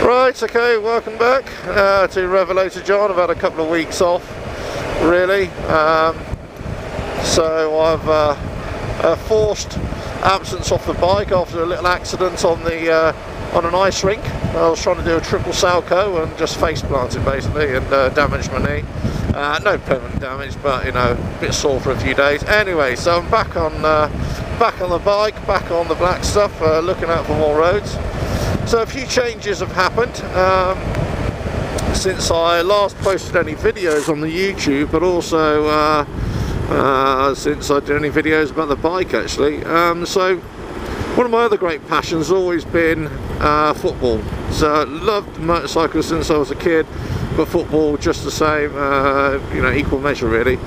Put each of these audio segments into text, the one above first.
Right, okay, welcome back to Revelator John. I've had a couple of weeks off, really. So I've a forced absence off the bike after a little accident on an ice rink. I was trying to do a triple Salco and just face planted basically and damaged my knee. No permanent damage, but you know, a bit sore for a few days. Anyway, so I'm back on the bike, back on the black stuff, looking out for more roads. So a few changes have happened since I last posted any videos on the YouTube, but also since I did any videos about the bike actually. So one of my other great passions has always been football. So I loved motorcycles since I was a kid, but football just the same, you know, equal measure really.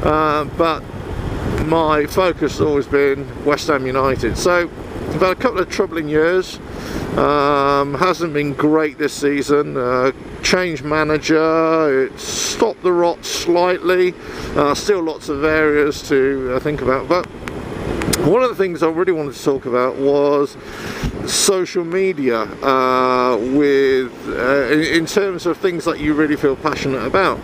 But my focus has always been West Ham United. So I've had a couple of troubling years. Hasn't been great this season. Changed manager, it stopped the rot slightly. Still lots of areas to think about, but one of the things I really wanted to talk about was social media, in terms of things that you really feel passionate about.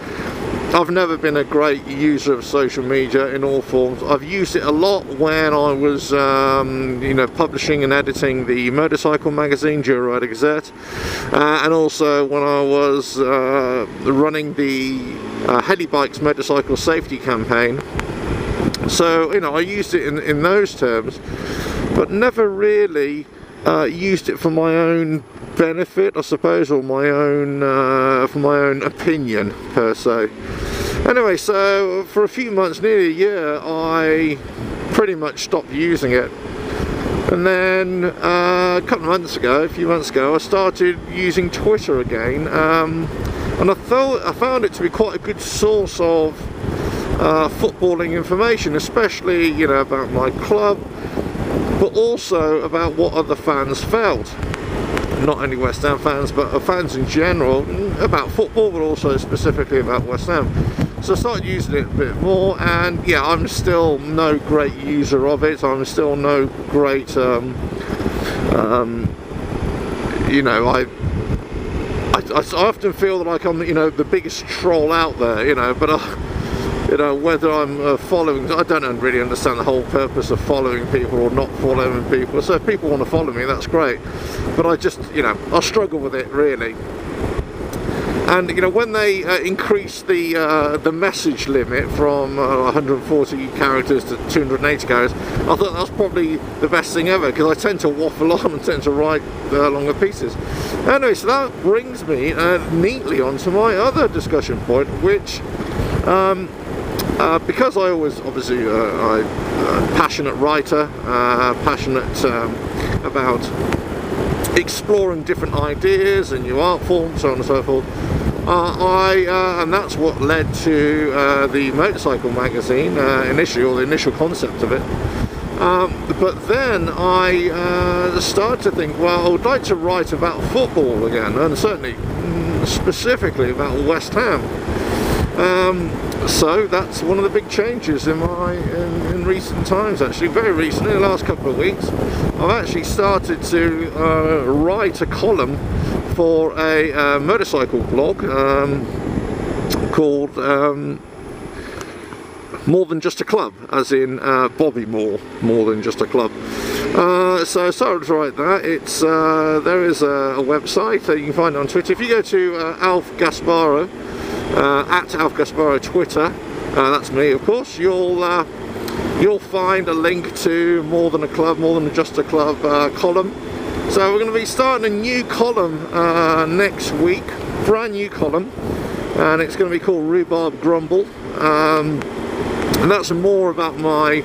I've never been a great user of social media in all forms. I've used it a lot when I was, you know, publishing and editing the motorcycle magazine, Joyride Gazette, and also when I was running the Helibikes motorcycle safety campaign. So, you know, I used it in those terms, but never really used it for my own benefit, I suppose, or my own for my own opinion per se. Anyway, so for a few months, nearly a year, I pretty much stopped using it, and then a few months ago, I started using Twitter again, and I found it to be quite a good source of footballing information, especially, you know, about my club, but also about what other fans felt. Not only West Ham fans, but fans in general, about football, but also specifically about West Ham. So I started using it a bit more, and yeah, I'm still no great user of it. I'm still no great, you know, I often feel that I'm, you know, the biggest troll out there, you know, but you know, whether I'm following, I don't really understand the whole purpose of following people or not following people. So if people want to follow me, that's great, but I just, you know, I struggle with it really. And you know, when they increased the message limit from 140 characters to 280 characters, I thought that was probably the best thing ever, because I tend to waffle on and tend to write longer pieces. Anyway, so that brings me neatly onto my other discussion point, which because I always, obviously, I'm a passionate writer, passionate about exploring different ideas and new art forms, so on and so forth. And that's what led to the motorcycle magazine initially, or the initial concept of it. But then I started to think, well, I would like to write about football again, and certainly specifically about West Ham. So that's one of the big changes in recent times, actually. Very recently, in the last couple of weeks, I've actually started to write a column for a motorcycle blog called More Than Just a Club, as in Bobby Moore, More Than Just a Club. So I started to write that. It's there is a website you can find it on Twitter. If you go to Alf Gasparo, at Alf Gasparo Twitter, that's me of course, you'll find a link to More Than a Club, More Than Just a Club column. So we're going to be starting a new column next week, brand new column, and it's going to be called Rhubarb Grumble, and that's more about my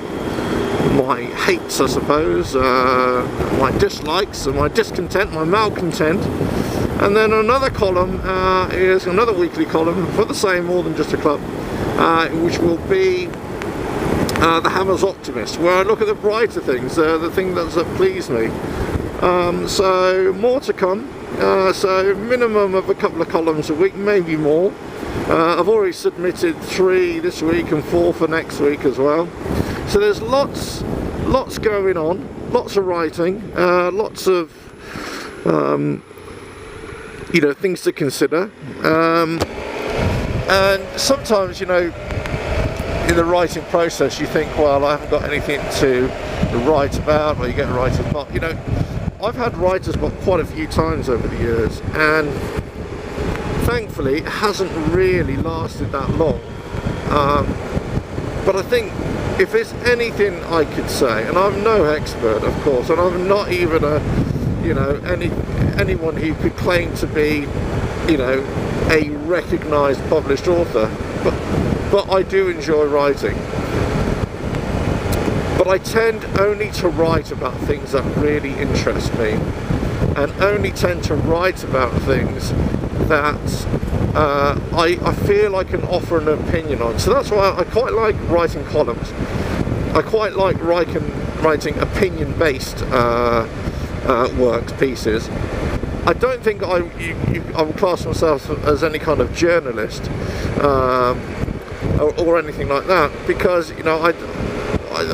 hates, I suppose, my dislikes and my discontent, my malcontent. And then another column is another weekly column for the same More Than Just a Club, which will be the Hammer's Optimist, where I look at the brighter things, the thing that please me. So more to come. So minimum of a couple of columns a week, maybe more. I've already submitted 3 this week and 4 for next week as well. So there's lots going on, lots of writing, lots of you know, things to consider. And sometimes, you know, in the writing process, you think, well, I haven't got anything to write about, or you get writer's block. You know, I've had writer's block quite a few times over the years, and thankfully it hasn't really lasted that long. But I think if there's anything I could say, and I'm no expert, of course, and I'm not even a, you know, anyone who could claim to be, you know, a recognised published author, but I do enjoy writing. But I tend only to write about things that really interest me, and only tend to write about things that I feel I can offer an opinion on. So that's why I quite like writing columns. I quite like writing opinion-based works, pieces. I don't think I would class myself as any kind of journalist or anything like that, because, you know, I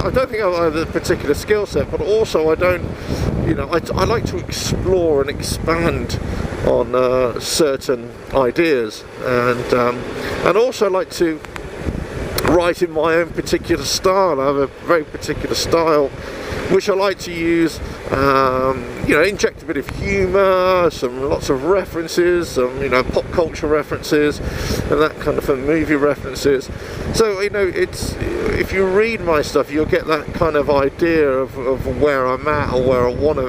don't think I have a particular skill set, but also I don't, you know, I like to explore and expand on certain ideas, and also like to write in my own particular style. I have a very particular style which I like to use, you know, inject a bit of humour, lots of references, some, you know, pop culture references, and that kind of thing, movie references. So, you know, if you read my stuff, you'll get that kind of idea of where I'm at, or where I want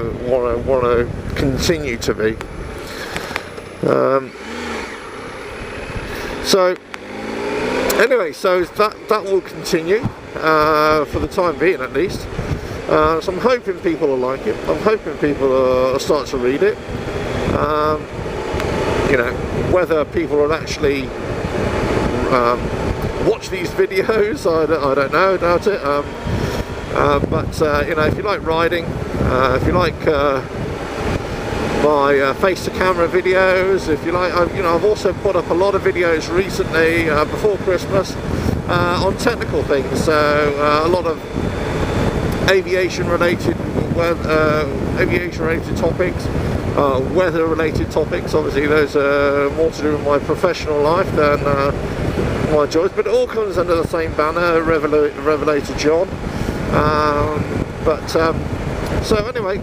to continue to be. So anyway, so that will continue for the time being, at least. So I'm hoping people will like it. I'm hoping people will start to read it. You know, whether people will actually watch these videos, I don't know, doubt it. But you know, if you like riding, if you like my face to camera videos, if you like, you know, I've also put up a lot of videos recently before Christmas on technical things. So a lot of aviation related topics, weather related topics. Obviously those are more to do with my professional life than my choice, but it all comes under the same banner, Revelator John. So anyway,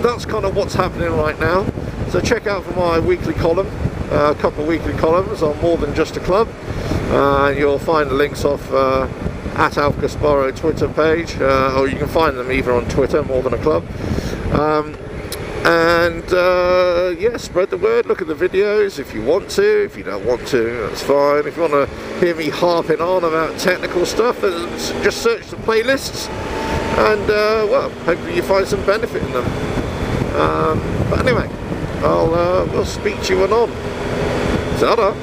that's kind of what's happening right now. So check out for my weekly column, a couple of weekly columns on More Than Just a Club. You'll find the links off at Alf Gasparo Twitter page, or you can find them either on Twitter, More Than a Club. Yeah, spread the word, look at the videos if you want to. If you don't want to, that's fine. If you want to hear me harping on about technical stuff, then just search the playlists, and well, hopefully you find some benefit in them. But anyway, we'll speak to you anon. Ta-da!